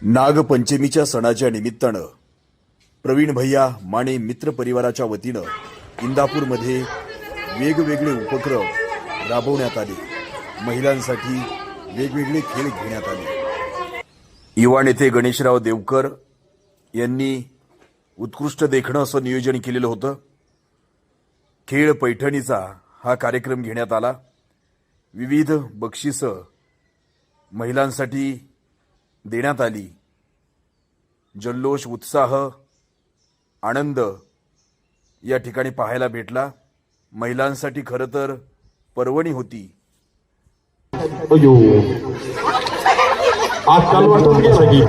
नागपंचमीच्या सणाच्या निमित्तानं प्रवीण भैया माने मित्र परिवाराच्या वतीनं इंदापूरमध्ये वेगवेगळे उपक्रम राबवण्यात आले। महिलांसाठी वेगवेगळे खेळ घेण्यात आले। युवा नेते गणेशराव देवकर यांनी उत्कृष्ट देखणं असं नियोजन केलेलं होतं। खेळ पैठणीचा हा कार्यक्रम घेण्यात आला। विविध बक्षिसं महिलांसाठी देण्यात आली। जल्लोष, उत्साह, आनंद या ठिकाणी पाहायला भेटला। महिलांसाठी खरं तर पर्वणी होती। अयो आजकाल वाटून गेला की